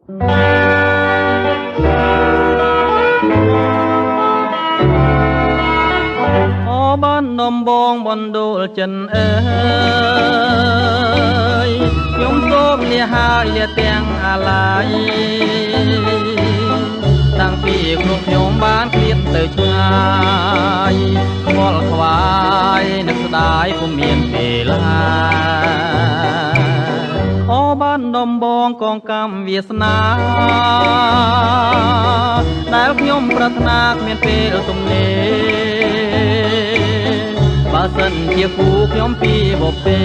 អូបានដំបងបណ្ដូលចិនអើយខ្ញុំសូមលាហើយលាទាំងអាឡ័យតាំងពីគ្រប់ខ្ញុំបានឃ្លាតទៅឆ្ងាយខ្វល់ខ្វាយនឹកស្ដាយពុំមានពេលហាអូបានដំបងកងកម្មវាសនាដែលខ្ញុំប្រាថ្នាគ្មានពេលទំនេរបើសិនជាគូខ្ញុំពីបុព្វេ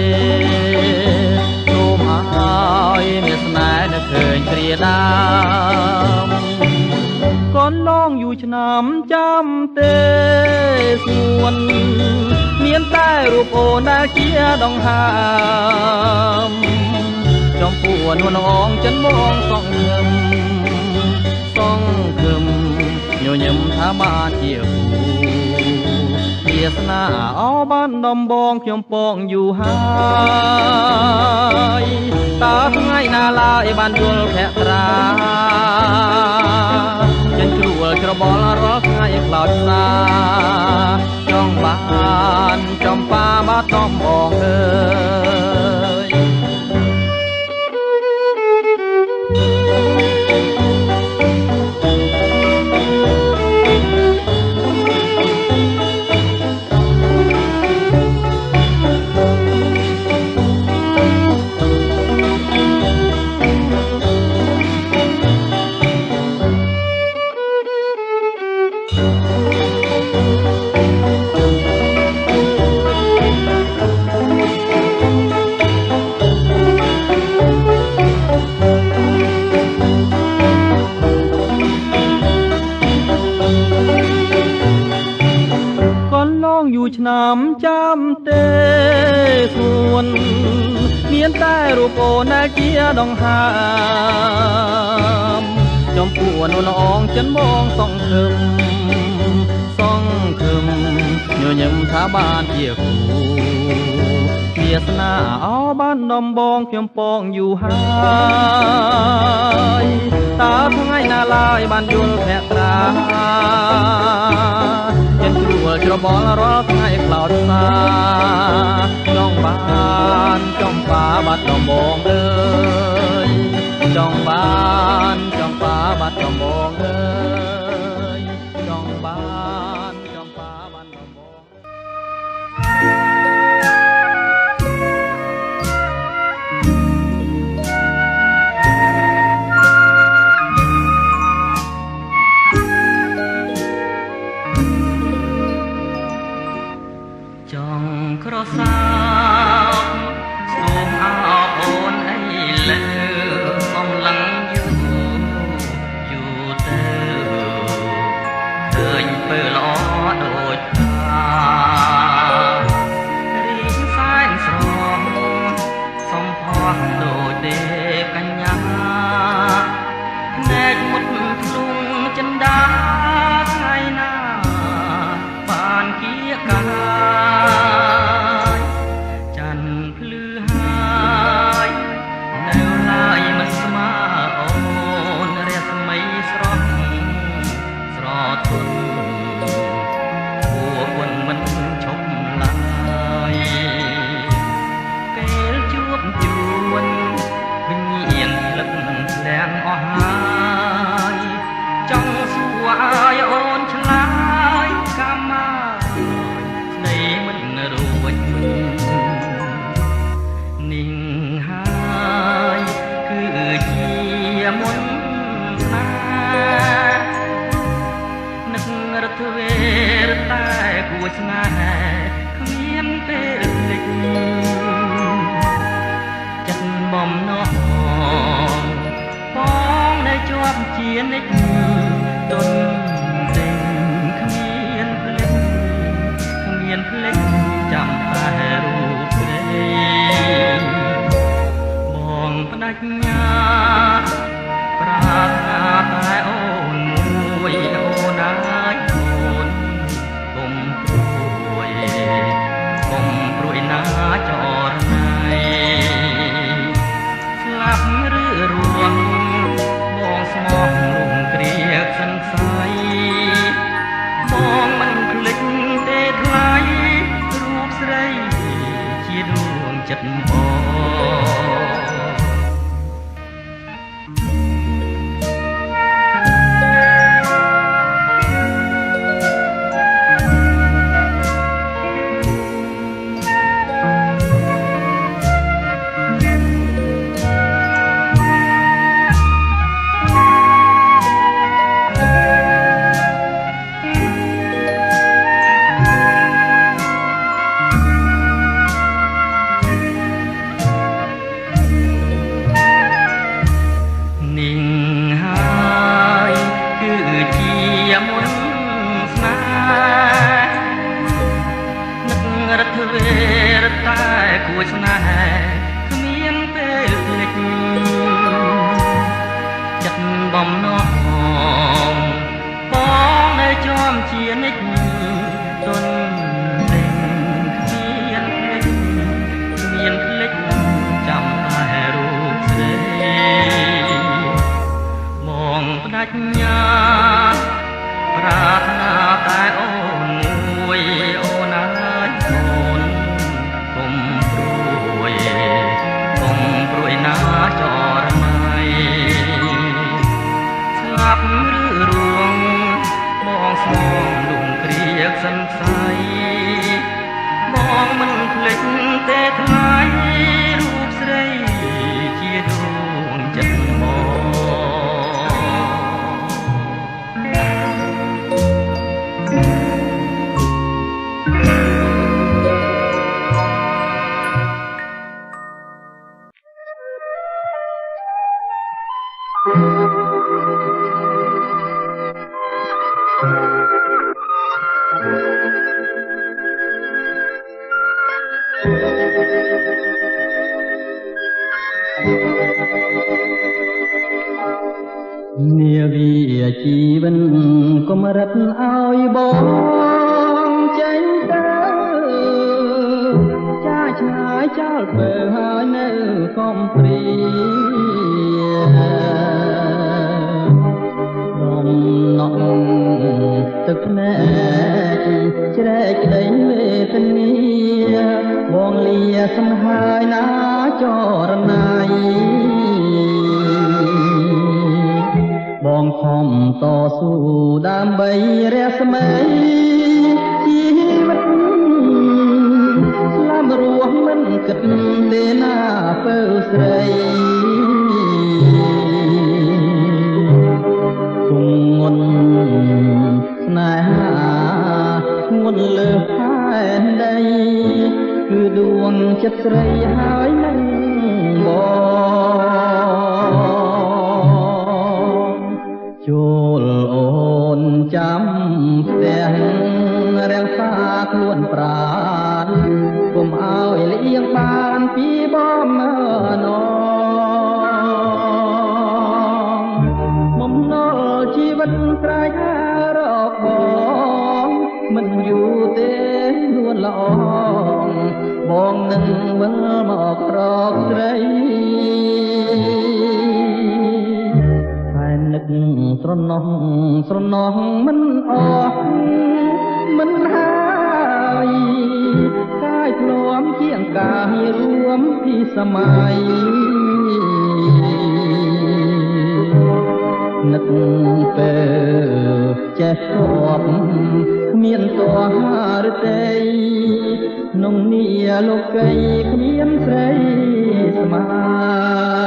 សូមឲ្យមានស្នេហ៍នៅឃើញគ្រាដើមកូនឡងយូរឆ្នាំចាំទេសួនមានតែរូបអូនដែលជាដង្ហើមចំពោះនួនអងចិនមកសងខឹមញញឹមថាបានជាគូវាសនាអោបានដំបងខ្ញុំពងយូរហើយតើថ្ងៃណាឡើយបានយល់ភក្ត្រាចិនជ្រួលច្របល់រាល់ថ្ងៃខ្លោចសាចង់បានចំប៉ាបាត់ដំបងអើយយូរឆ្នាំចាំទេសួនមានតែរូបអូនដែលជាដង្ហើមចំពោះនួនអងចិនមកសងខឹមញញឹមថាបានជាគូវាសនាអោបានដំបងខ្ញុំពងយូរហើយតើថ្ងៃណាឡើយបានយល់ភក្ត្រាចិនជ្រួលច្របល់រាល់ថ្ងៃខ្លោចសាចង់បានចំប៉ាបាត់ដំបងអើយចង់បានចំប៉ាបាត់ដំបងអើយចង់បានចំប៉ាបាត់ដំបងចង់ក្រសាបសូមអោអូនអីលើអំឡឹងយូរទៅឃើញពើល្អដូចតារីកសែនស្រមសំផស្សដូចទេកញ្ញាភ្នែកមុតភ្លុងចិន្តាថ្ងៃណាបានគៀកកាច័ន្ទភ្លឺហើយនៅឡើយមិនស្មើអូនរស្មីស្រស់ស្រទន់ពួកគុណមិនឈប់ឡើយពេលជួបជួនវិញ្ញាណលឹកធ្លាក់អស់ហើយចង់សួរឲ្យអូនឆ្លើយកម្មស្នេហ៍មិនរួចนิ่งหายគឺជាមុនណានឹករត់វេរតែគួរស្នេហ៍គ្មានពេលភ្លេចចិត្តបំណងបងនៅជាប់ជានិច្ចទុនទេគ្មានភ្លេចចាំតែរូបព្រៃបងបដិញ្ញាប្រាថ្នាតែអូនមួយអូនអាយអូនកុំព្រួយណាចរណៃស្លាប់ឬរស់ប ញាប្រាថ្នាតែអូនមួយអូនអើយអូនកុំព្រួយកុំព្រួយណាចរណៃស្លាប់ឬរួងបងស្មងលំគ្រាសន្ស័យបងមិនភ្លេចទេថ្លៃរូបស្រីជាដួងចិត្តបងនាវាជីវិតកំរិតឲ្យបងចេញទៅចាឆ្ងាយចោលពើហើយនៅកំព្រាដំណក់ទឹកភ្នែកជ្រែកក្តីមេទនាបងលាសំហើយណាចរណៃបងខំតស៊ូដើម្បីរស្មីជីវិតស្លាប់រស់មិនគិតទេណាពើស្រីទុំងន់ស្នេហាធ្ងន់លើផែនដីគឺដួងចិត្តស្រីហើយនឹងបងចូលអូនចាំផ្ទះរាំងសាខ្លួនប្រាណកុំឲ្យលៀងបានពីបំណងបំណុលជីវិតត្រៃហារកបងមិនយូរទេនួនល្អបងនឹងវិលមករកស្រីនឹកស្រណោះមិនអស់មិនហើយកាយភ្លាមជាងកាយរួមពីសម័យនឹកពេលចេះស្គាល់គ្មានតោះរទេក្នុងនីលោកីគ្មានស្រីស្មើ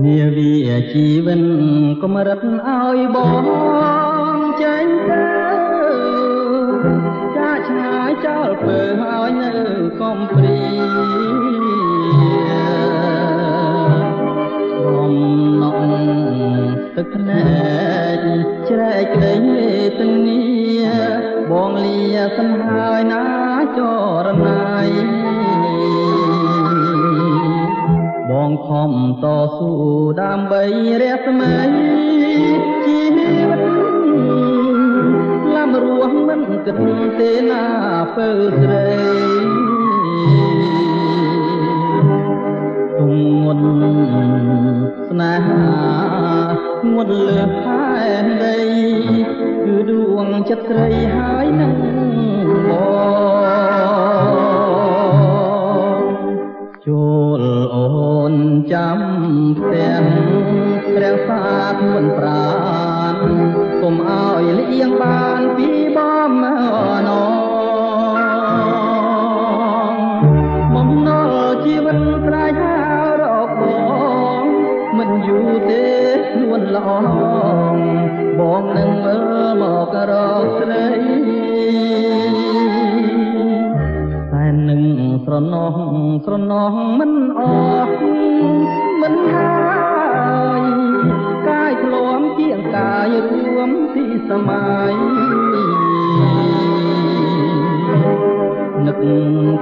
នាវាជីវិតកម្រិតឲ្យបងចេញទៅចាឆ្ កំព្រាបំណងទឹកភ្នែកជ្រែកក្តីមេទនាបងលាសិនហើយណាចរណៃបងខំតស៊ូដើម្បីរស្មីជីវិតឡាំរស់មិនគិតទេណាពើស្រីទុំងន់ស្នេហាងន់លើផែនដីគឺដួងចិត្តស្រីហើយនឹងបងចូលអូនចាំផ្ទះព្រះសាទមិនប្រាណកុំឲ្យលៀងបានពីបំណងបំណុលជីវិតស្រែកហៅរកបងមិនយូរទេនួនល្អបងនឹងមើលមករកស្រីតែនឹងស្រណោះមិនអស់មិនហើយកាយធ្លាំជាងកាយរួមពីសម័យនឹក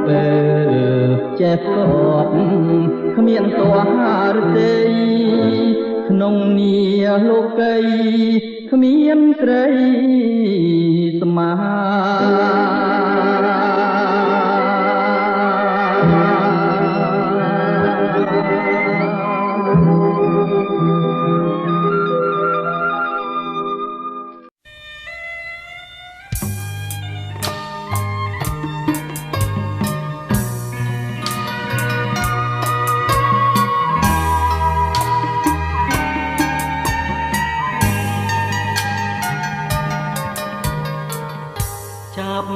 ពេលចេះស្គាត់គ្មានទោះហារទេក្នុងនីលោកីគ្មានស្រីស្មា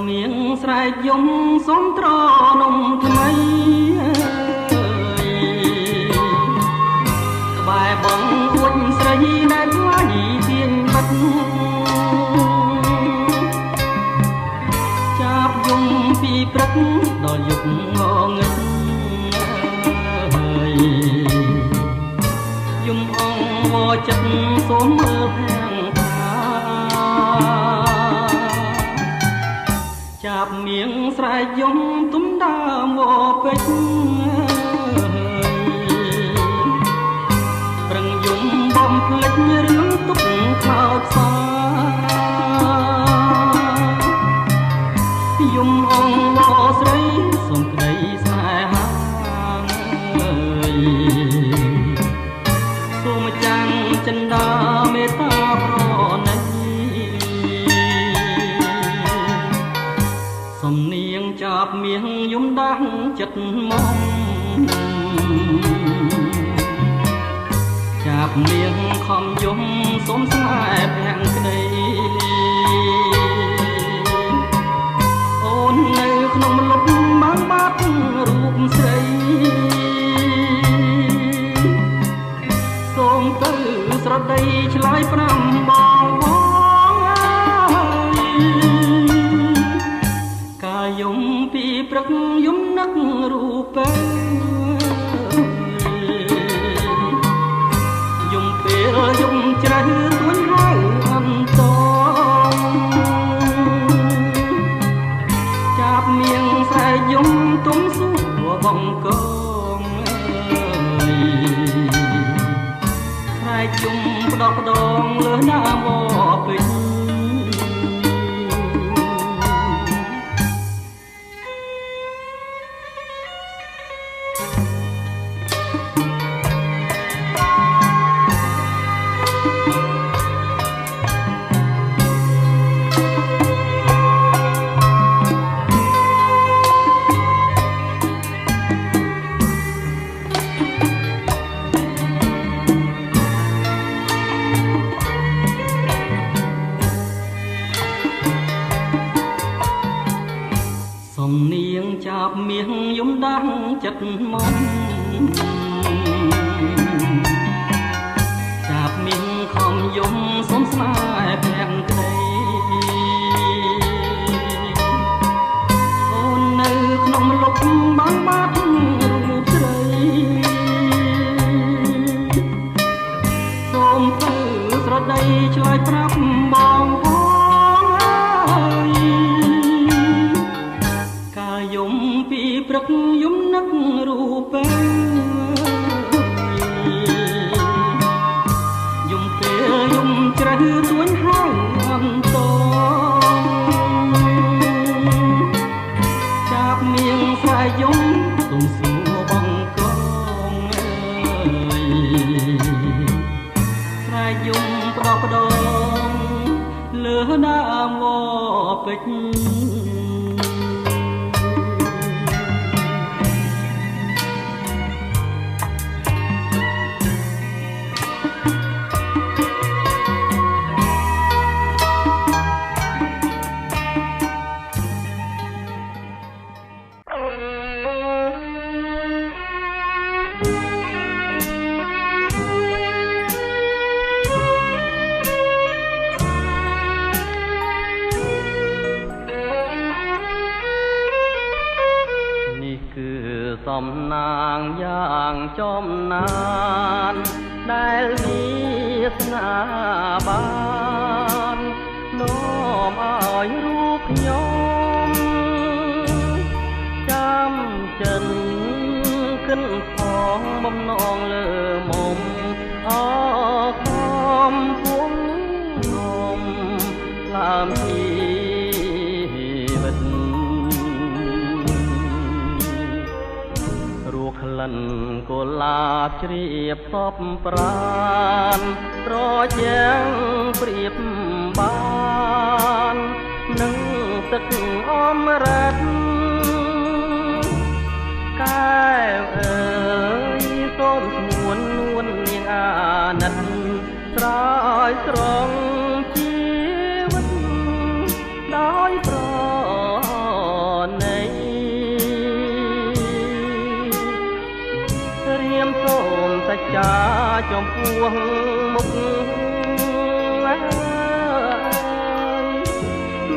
នាងស្រែកយំសុំត្រនំថ្មីក្បែរបងអួចស្រីដែលខ្លាញ់ទៀងបាត់ចាប់យំពីព្រឹកដល់យប់ងងឹតយំអងវចិត្តសូមមើលខាងចាប់មៀងស្រែកយំទុំដើមវពេជ្រប្រឹងយំបំភ្លេចរឿងទុកខោចសាយំអងវស្រីសូមក្តីស្នេហាសូមចាំងចិន្តាមេត្តាប្រណីសំនៀងចាប់មៀងយំដាស់ចិត្តមកចាប់មៀងខំយំសូមស្នេហ៍ភាំងក្តីអូននៅក្នុងលុបបានបាត់រូបស្រីសូមទៅស្រដីឆ្លើយប្រាំបងយំពីព្រឹកយំនឹករូបយំពេលយំជ្រៅទួញហើយអន្តចាប់មៀងស្រែកយំទុំសួរបងកងស្រែកយំផ្ដោផ្ដងលើណាមពេញសំនៀងចាប់មៀងយំដាស់ចិត្តមកចាប់មៀងខំយំសូមស្នេហ៍ភាំងក្តីអូននៅក្នុងលុប វពេជ្សំណាងយ៉ាងចំណានដែលមានស្នាបាននាំឲ្យរូបខ្ញុំចាំចិនគិនផងបំណងលើមុំអខំពុំនំឡាមជីវិតក្លិនកុលាបជ្រាបសពប្រានត្រជាងព្រៀបបាននឹងទឹកអមរិតកែវអើយសូមស្មួននួននាងអាណិតស្រោយស្រង់ជីវិតដោយប្រណីសូមសច្ចាចំពោះមុខ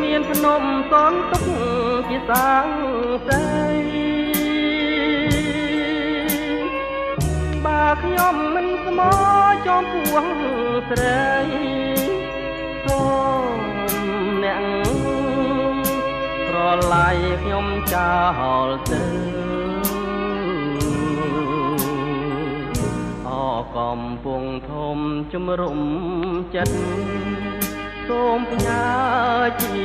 មានភ្នំសនទុកជាសាងសីបើខ្ញុំមិនស្មោចំពោះស្រីសូមអ្នកប្រឡាយខ្ញុំចោលទៅកំពុងធំជំរុំចិត្តសូមផ្ញើជី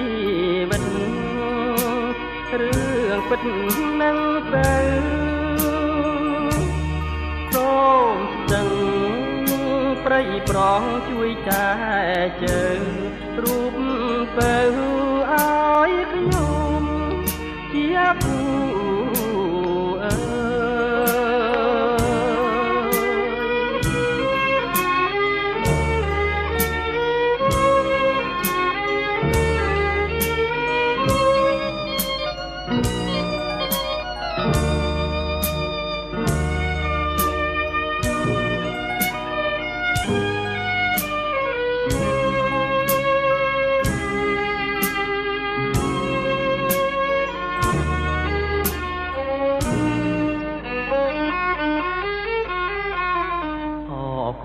វិតរឿងពិតនឹងទៅសូមស្ទឹងព្រៃប្រងជួយចែជើងរូបទៅឲ្យខ្ញុំជាគូ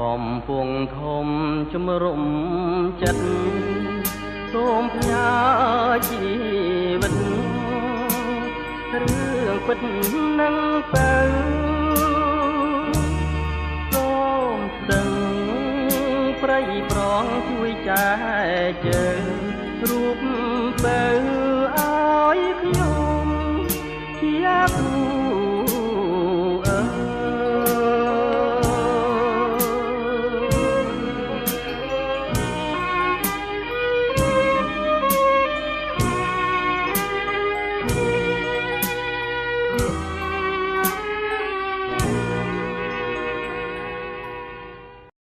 កំពុងធំជំរុំចិត្តសូមផ្ញើជីវិតរឿងពិតនឹងទៅសូមស្ទឹងព្រៃប្រងជួយចែជើងរូបទៅឲ្យខ្ញុំជាគូ